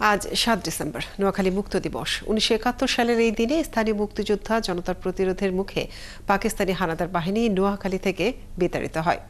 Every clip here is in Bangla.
আজ ৭ ডিসেম্বর নোয়াখালী মুক্ত দিবস। ১৯৭১ সালের এই দিনে স্থানীয় মুক্তিযোদ্ধা জনতার প্রতিরোধের মুখে পাকিস্তানি হানাদার বাহিনী নোয়াখালী থেকে বিতাড়িত হয়।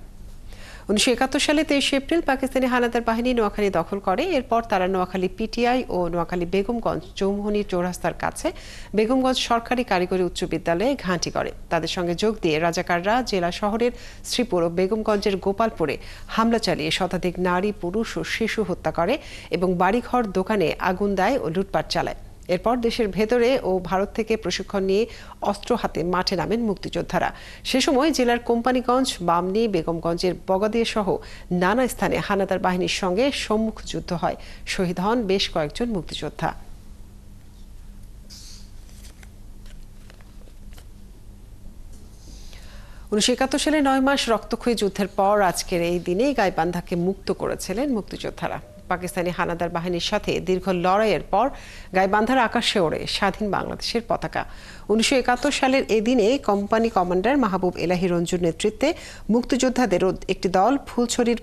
১৯৭১ সালে ২৩ এপ্রিল পাকিস্তানি হানাদার বাহিনী নোয়াখালী দখল করে। এরপর তারা নোয়াখালী পিটিআই ও নোয়াখালী বেগমগঞ্জ চৌমুহনী চৌরাস্তার কাছে বেগমগঞ্জ সরকারি কারিগরি উচ্চ বিদ্যালয়ে ঘাঁটি করে। তাদের সঙ্গে যোগ দিয়ে রাজাকাররা জেলা শহরের শ্রীপুর ও বেগমগঞ্জের গোপালপুরে হামলা চালিয়ে শতাধিক নারী, পুরুষ ও শিশু হত্যা করে এবং বাড়িঘর, দোকানে আগুন দেয় ও লুটপাট চালায়। এরপর দেশের ভেতরে ও ভারত থেকে প্রশিক্ষণ নিয়ে অস্ত্র হাতে মাঠে নামেন মুক্তিযোদ্ধারা। সে সময় জেলার কোম্পানিগঞ্জ, বামনী, বেগমগঞ্জের বগাদিয়া সহ নানা স্থানে হানাদার বাহিনীর সঙ্গে সম্মুখ যুদ্ধ হয়। শহীদ হন বেশ কয়েকজন মুক্তিযোদ্ধা। ১৯৭১ সালে ৯ মাস রক্তক্ষয়ী যুদ্ধের পর আজকের এই দিনেই গাইবান্ধাকে মুক্ত করেছিলেন মুক্তিযোদ্ধারা। পাকিস্তানি হানাদার বাহিনীর সাথে দীর্ঘ লড়াইয়ের পর গাইবান্ধার আকাশে ওড়ে স্বাধীন বাংলাদেশের পতাকা। ১৯৭১ সালের এই দিনে কোম্পানি কমান্ডার মাহবুব এলাহি রঞ্জুর নেতৃত্বে মুক্তিযোদ্ধাদের একটি দল ফুলছড়ির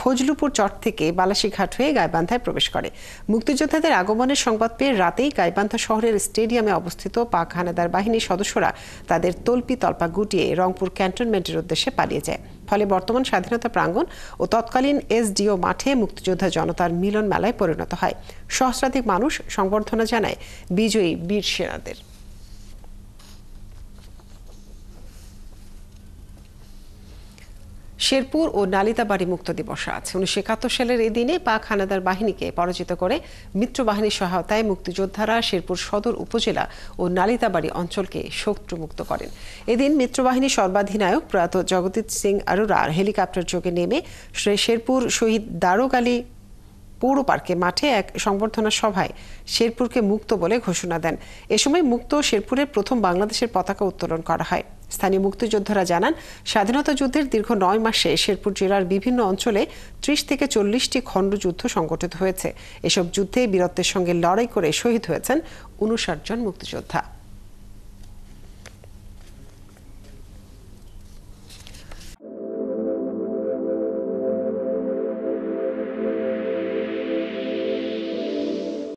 ফজলুপুর চর থেকে বালাসীঘাট হয়ে গাইবান্ধায় প্রবেশ করে। মুক্তিযোদ্ধাদের আগমনের সংবাদ পেয়ে রাতেই গাইবান্ধা শহরের স্টেডিয়ামে অবস্থিত পাক হানাদার বাহিনীর সদস্যরা তাদের তল্পি তল্পা গুটিয়ে রংপুর ক্যান্টনমেন্টের উদ্দেশ্যে পালিয়ে যায়। ফলে বর্তমান স্বাধীনতা প্রাঙ্গণ ও তৎকালীন এসডিও মাঠে মুক্তিযোদ্ধা জনতার মিলন মেলায় পরিণত হয়। সহস্রাধিক মানুষ সংবর্ধনা জানায় বিজয়ী বীর সেনাদের। শেরপুর ও নালিতাবাড়ী মুক্ত দিবস আজ। ১৯৭১ সালের এই দিনে পাক হানাদার বাহিনীকে পরাজিত করে মিত্রবাহিনীর সহায়তায় মুক্তিযোদ্ধারা শেরপুর সদর উপজেলা ও নালিতাবাড়ী অঞ্চলকে শত্রুমুক্ত করেন। এদিন মিত্রবাহিনীর সর্বাধিনায়ক প্রয়াত জগদীপ সিং আরোরার হেলিকপ্টার যোগে নেমে শেরপুর শহীদ দারোগ আলী পৌর পার্কে মাঠে এক সংবর্ধনা সভায় শেরপুরকে মুক্ত বলে ঘোষণা দেন। এ সময় মুক্ত শেরপুরের প্রথম বাংলাদেশের পতাকা উত্তোলন করা হয়। স্থানীয় মুক্তিযোদ্ধারা জানান, স্বাধীনতা যুদ্ধের দীর্ঘ ৯ মাসে শেরপুর জেলার বিভিন্ন অঞ্চলে ৩০ থেকে ৪০টি খণ্ডযুদ্ধ সংগঠিত হয়েছে। এসব যুদ্ধে বীরত্বের সঙ্গে লড়াই করে শহীদ হয়েছেন ৫৯ জন মুক্তিযোদ্ধা।